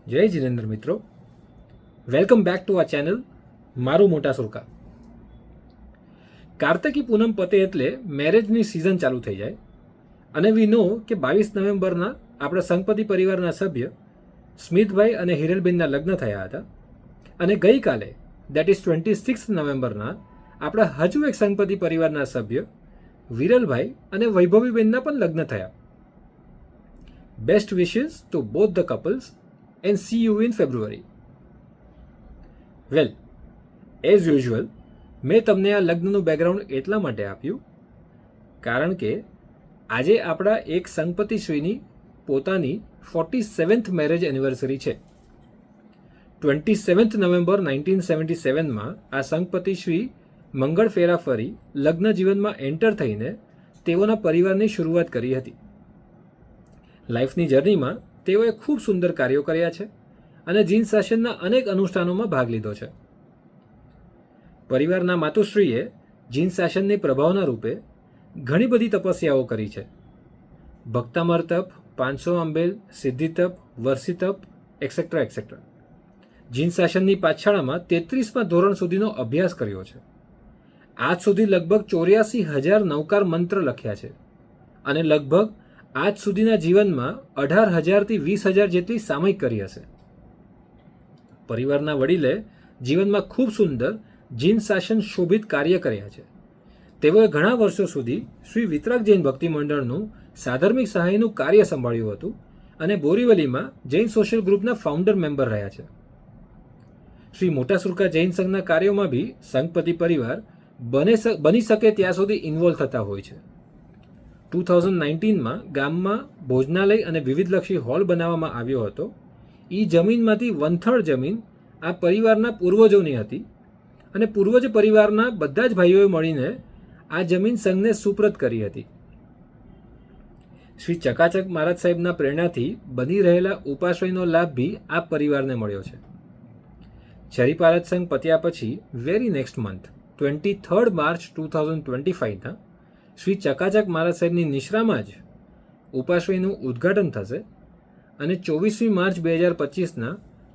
જય જીનેન્દ્ર મિત્રો, welcome back to આ ચેનલ મારું મોટા સુરકા. કાર્તકી પૂનમ પતે એટલે મેરેજની સિઝન ચાલુ થઈ જાય અને વી નો કે 22 નવેમ્બરના આપણા સંગપતિ પરિવારના સભ્ય સ્મિતભાઈ અને હિરેલબેનના લગ્ન થયા હતા અને ગઈકાલે દેટ ઇઝ 26 નવેમ્બરના આપણા હજુ એક સંગપતિ પરિવારના સભ્ય વિરલભાઈ અને વૈભવીબેનના પણ લગ્ન થયા. Best wishes two both the couples and see you in February. Well, as usual મેં તમને આ લગ્નનું બેકગ્રાઉન્ડ એટલા માટે આપ્યું કારણ કે આજે આપણા એક સંગપતિશ્રીની પોતાની 47th મેરેજ એનિવર્સરી છે. 27 નવેમ્બર 1977માં આ સંગપતિશ્રી મંગળ ફેરા ફરી લગ્ન જીવનમાં એન્ટર થઈને તેઓના પરિવારની શરૂઆત કરી હતી. લાઈફની જર્નીમાં તેઓએ ખૂબ સુંદર કાર્યો કર્યા છે અને જીન શાસનના અનેક અનુષ્ઠાનોમાં ભાગ લીધો છે. પરિવારના માતુશ્રીએ જીન શાસનની પ્રભાવના રૂપે ઘણી બધી તપસ્યાઓ કરી છે. ભક્તામર તપ, 500 આંબેલ, સિદ્ધિ તપ, વર્ષી તપ, એક્સેટ્રા એક્સેટ્રા. જીન શાસનની પાઠશાળામાં 33મા ધોરણ સુધીનો અભ્યાસ કર્યો છે. આજ સુધી લગભગ 84,000 નવકાર મંત્ર લખ્યા છે અને લગભગ આજ સુધીના જીવનમાં 18,000થી 20,000 જેટલી સામયિક કરી હશે. પરિવારના વડીલે જીવનમાં ખૂબ સુંદર જીન શાસન શોભિત કાર્ય કર્યા છે. તેઓએ ઘણા વર્ષો સુધી શ્રી વિતરાગ જૈન ભક્તિ મંડળનું સાધર્મિક સહાયનું કાર્ય સંભાળ્યું હતું અને બોરીવલીમાં જૈન સોશિયલ ગ્રુપના ફાઉન્ડર મેમ્બર રહ્યા છે. શ્રી મોટા સુરકા જૈન સંઘના કાર્યોમાં બી સંઘપતિ પરિવાર બની શકે ત્યાં સુધી ઇન્વોલ્વ થતા હોય છે. 2019માં ગામમાં ભોજનાલય અને વિવિધલક્ષી હોલ બનાવવામાં આવ્યો હતો. એ જમીનમાંથી 1/3 જમીન આ પરિવારના પૂર્વજોની હતી અને પૂર્વજ પરિવારના બધા જ ભાઈઓએ મળીને આ જમીન સંઘને સુપ્રત કરી હતી. શ્રી ચકાચક મહારાજ સાહેબના પ્રેરણાથી બની રહેલા ઉપાશ્રયનો લાભ બી આ પરિવારને મળ્યો છે. ચરિપારત સંઘ પત્યા પછી વેરી નેક્સ્ટ મંથ 23 માર્ચ 2025ના શ્રી ચકાચક મહારાજ સાહેબની નિશ્રામાં જ ઉપાશ્રયનું ઉદ્ઘાટન થશે અને 24મી માર્ચ 2025ના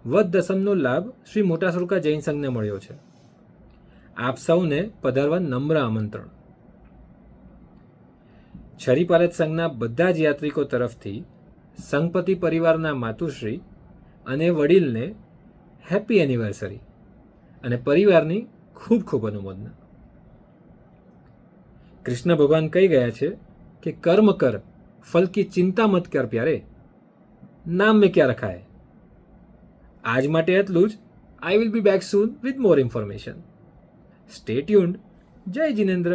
વદ દસમનો લાભ શ્રી મોટા સુરકા જૈન સંઘને મળ્યો છે. આપ સૌને પધારવા નમ્ર આમંત્રણ. છરીપાલત સંઘના બધા જ યાત્રિકો તરફથી સંઘપતિ પરિવારના માતુશ્રી અને વડીલને હેપી એનિવર્સરી અને પરિવારની ખૂબ ખૂબ અનુમોદના. કૃષ્ણ ભગવાન કહી ગયા છે કે કર્મ કર, ફલ કી ચિંતા મત કર પ્યારે, નામ મેં ક્યાં રખા હૈ. આજ માટે એટલું જ. I will be back soon with more information. Stay tuned. જય જીનેન્દ્ર.